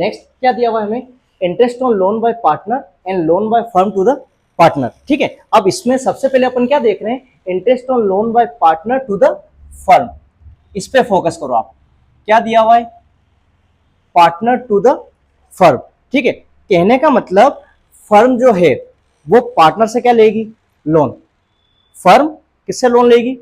Next क्या दिया हुआ है हमें, interest on loan by partner and loan by firm to the partner. ठीक है, अब इसमें सबसे पहले अपन क्या देख रहे हैं, interest on loan by partner to the firm, इस पे फोकस करो आप। क्या दिया हुआ है, पार्टनर टू द फर्म। ठीक है, कहने का मतलब फर्म जो है वो पार्टनर से क्या लेगी, लोन। फर्म किससे लोन लेगी,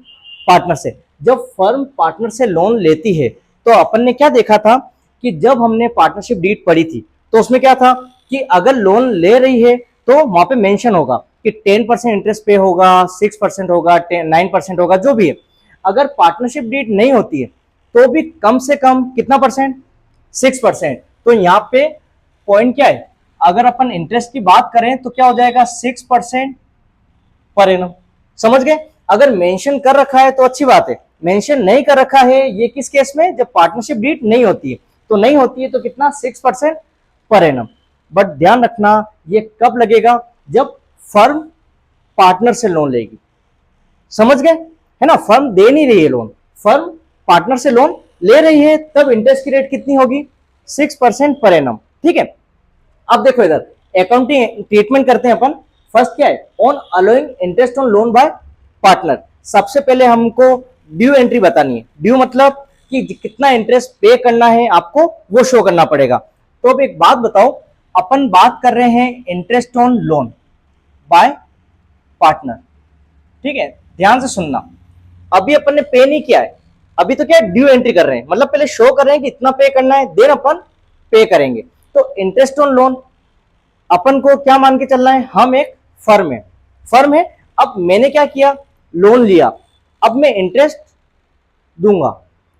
पार्टनर से। जब फर्म पार्टनर से लोन लेती है तो अपन ने क्या देखा था कि जब हमने पार्टनरशिप डीड पढ़ी थी तो उसमें क्या था कि अगर लोन ले रही है तो वहां पे मेंशन होगा कि 10% इंटरेस्ट पे होगा, 6% होगा, 9% होगा, जो भी है। अगर पार्टनरशिप डीड नहीं होती है तो भी कम से कम कितना परसेंट, 6%। तो यहाँ पे पॉइंट क्या है, अगर अपन इंटरेस्ट की बात करें तो क्या हो जाएगा, 6% पर एनम। समझ गए। अगर मेंशन कर रखा है तो अच्छी बात है, मेंशन नहीं कर रखा है ये किस केस में, जब पार्टनरशिप डीड नहीं होती है। तो नहीं होती है तो कितना, 6% पर एनम। बट ध्यान रखना ये कब लगेगा, जब फर्म पार्टनर से लोन लेगी। समझ गए, है ना। फर्म दे नहीं रही है लोन, फर्म पार्टनर से लोन ले रही है, तब इंटरेस्ट की रेट कितनी होगी, 6% पर एनम। ठीक है, अब देखो इधर अकाउंटिंग ट्रीटमेंट करते हैं अपन। फर्स्ट क्या है, on allowing interest on loan by partner. सबसे पहले हमको ड्यू एंट्री बतानी है। ड्यू मतलब कि कितना इंटरेस्ट पे करना है आपको, वो शो करना पड़ेगा। तो अब एक बात बताओ, अपन बात कर रहे हैं interest on loan by partner. ठीक है, ध्यान से सुनना। अभी अपन ने पे नहीं किया है, अभी तो क्या है, ड्यू एंट्री कर रहे हैं, मतलब पहले शो कर रहे हैं कि इतना पे करना है, देन अपन पे करेंगे। तो इंटरेस्ट ऑन लोन अपन को क्या मान के चलना है, हम एक फर्म है, फर्म है। अब मैंने क्या किया, लोन लिया, अब मैं इंटरेस्ट दूंगा।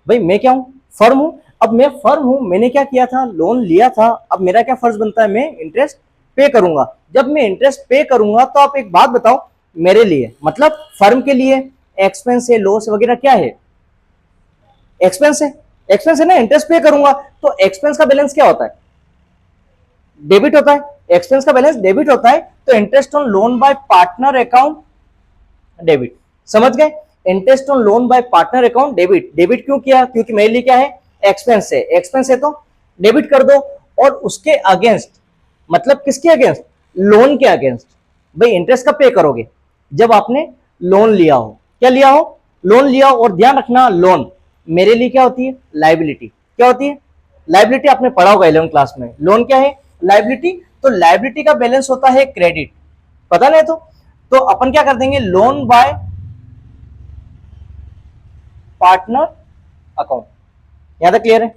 भाई मैं क्या हूं, फर्म हूं। अब मैं फर्म हूं, मैंने क्या किया था, लोन लिया था। अब मेरा क्या फर्ज बनता है, मैं इंटरेस्ट पे करूंगा। जब मैं इंटरेस्ट पे करूंगा तो आप एक बात बताओ, मेरे लिए मतलब फर्म के लिए एक्सपेंस है, लॉस वगैरह क्या है, एक्सपेंस है, एक्सपेंस है ना। इंटरेस्ट पे करूंगा तो एक्सपेंस का बैलेंस क्या होता है, डेबिट होता है। एक्सपेंस का बैलेंस डेबिट होता है, तो interest on loan by partner account debit. समझ गए, interest on loan by partner account debit. Debit क्यों किया, क्योंकि मेरे लिए क्या है, एक्सपेंस है, एक्सपेंस है तो डेबिट कर दो। और उसके अगेंस्ट मतलब किसके अगेंस्ट, लोन के अगेंस्ट। भाई इंटरेस्ट कब पे करोगे, जब आपने लोन लिया हो। क्या लिया हो, लोन लिया हो। और ध्यान रखना, लोन मेरे लिए क्या होती है, लाइबिलिटी। क्या होती है, लाइबिलिटी। आपने पढ़ा होगा 11वीं क्लास में, लोन क्या है, लाइबिलिटी। तो लाइबिलिटी का बैलेंस होता है क्रेडिट, पता नहीं तो अपन क्या कर देंगे, लोन बाय पार्टनर अकाउंट। यहां तक क्लियर है,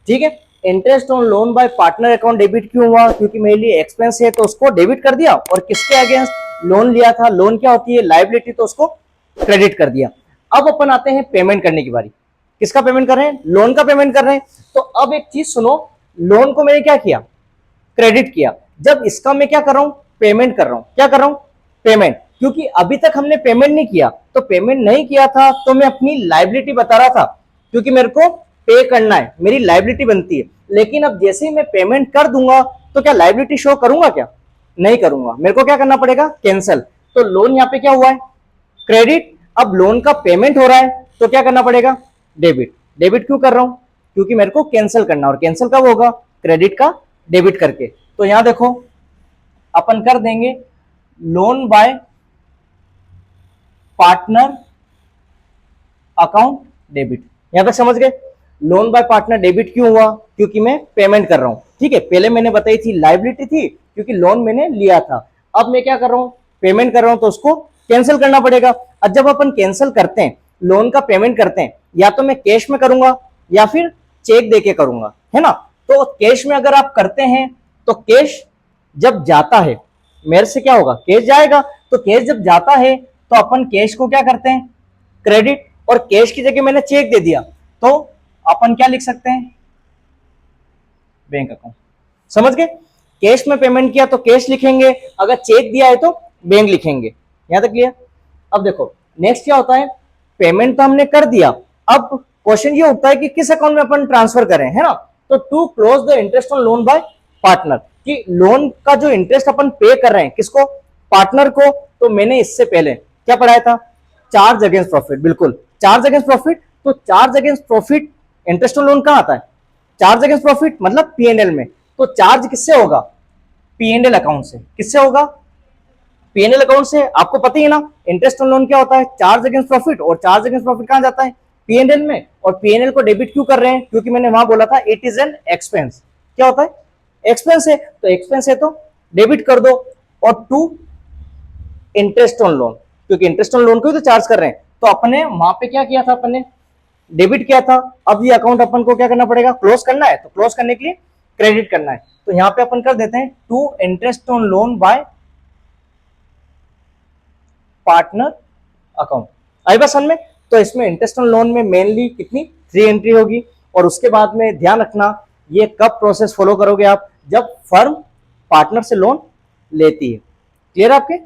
ठीक है। Interest on loan by partner account debit क्यों हुआ, क्योंकि मेरे लिए एक्सपेंस है तो उसको डेबिट कर दिया। और किसके अगेंस्ट, लोन लिया था, लोन क्या होती है, लाइबिलिटी, तो उसको क्रेडिट कर दिया। अब अपन आते हैं पेमेंट करने की बारी। किसका पेमेंट कर रहे हैं, लोन का पेमेंट कर रहे हैं। तो अब एक चीज सुनो, लोन को मैंने क्या किया, क्रेडिट किया। जब इसका मैं क्या कर रहा हूं, पेमेंट कर रहा हूं। क्या कर रहा हूं, पेमेंट। क्योंकि अभी तक हमने पेमेंट नहीं किया, तो पेमेंट नहीं किया था तो मैं अपनी लाइबिलिटी बता रहा था, क्योंकि मेरे को पे करना है, मेरी लाइबिलिटी बनती है। लेकिन अब जैसे ही मैं पेमेंट कर दूंगा तो क्या लाइबिलिटी शो करूंगा, क्या नहीं करूंगा, मेरे को क्या करना पड़ेगा, कैंसिल। तो लोन यहाँ पे क्या हुआ है, क्रेडिट। अब लोन का पेमेंट हो रहा है तो क्या करना पड़ेगा, डेबिट। डेबिट क्यों कर रहा हूं, क्योंकि मेरे को कैंसिल करना, और कैंसिल कब होगा, क्रेडिट का डेबिट करके। तो यहां देखो अपन कर देंगे loan by partner account debit. यहां तक समझ गए, लोन बाय पार्टनर डेबिट क्यों हुआ, क्योंकि मैं पेमेंट कर रहा हूं। ठीक है, पहले मैंने बताई थी लाइबिलिटी थी, क्योंकि लोन मैंने लिया था। अब मैं क्या कर रहा हूं, पेमेंट कर रहा हूं, तो उसको कैंसिल करना पड़ेगा। अब जब अपन कैंसिल करते हैं, लोन का पेमेंट करते हैं, या तो मैं कैश में करूंगा या फिर चेक देके करूंगा, है ना। तो कैश में अगर आप करते हैं तो कैश जब जाता है, मेरे से क्या होगा, कैश जाएगा। तो कैश जब जाता है तो अपन कैश को क्या करते हैं, क्रेडिट। और कैश की जगह मैंने चेक दे दिया तो अपन क्या लिख सकते हैं, बैंक अकाउंट। समझ गए, कैश में पेमेंट किया तो कैश लिखेंगे, अगर चेक दिया है तो बैंक लिखेंगे। यहां तक क्लियर। अब देखो नेक्स्ट क्या होता है, पेमेंट तो हमने कर दिया। अब क्वेश्चन ये होता है कि किस अकाउंट में अपन ट्रांसफर करें, है ना। तो to close the interest on loan by partner, कि लोन का जो इंटरेस्ट अपन पे कर रहे हैं किसको, पार्टनर को। तो मैंने इससे पहले क्या पढ़ाया था, चार्ज अगेंस्ट प्रॉफिट। बिल्कुल, चार्ज अगेंस्ट प्रॉफिट। तो charge against profit interest on loan कहां आता है, चार्ज अगेंस्ट प्रॉफिट मतलब पीएनएल में। तो चार्ज किससे होगा? P&L अकाउंट से। किससे होगा? P&L अकाउंट से। आपको पता ही है ना इंटरेस्ट ऑन लोन क्या होता है? चार्ज अगेंस्ट प्रॉफिट, और चार्ज अगेंस्ट प्रॉफिट कहां जाता है? P&L में। और P&L को डेबिट क्यों कर रहे हैं? क्योंकि मैंने वहां बोला था इट इज एन एक्सपेंस। क्या होता है? एक्सपेंस है, तो एक्सपेंस है तो डेबिट कर दो। और टू इंटरेस्ट ऑन लोन, क्योंकि इंटरेस्ट ऑन लोन को ही तो चार्ज कर रहे हैं, तो अपने वहां पे क्या किया था? अपन ने डेबिट किया था। अब ये अकाउंट अपन को क्या करना पड़ेगा? क्लोज करना है, तो क्लोज करने के लिए क्रेडिट करना है। तो यहां पे अपन कर देते हैं two interest on loan by partner account. आई बात समझ में? तो इसमें इंटरेस्ट ऑन लोन में मेनली कितनी 3 एंट्री होगी। और उसके बाद में ध्यान रखना ये कब प्रोसेस फॉलो करोगे आप? जब फर्म पार्टनर से लोन लेती है। क्लियर आपके?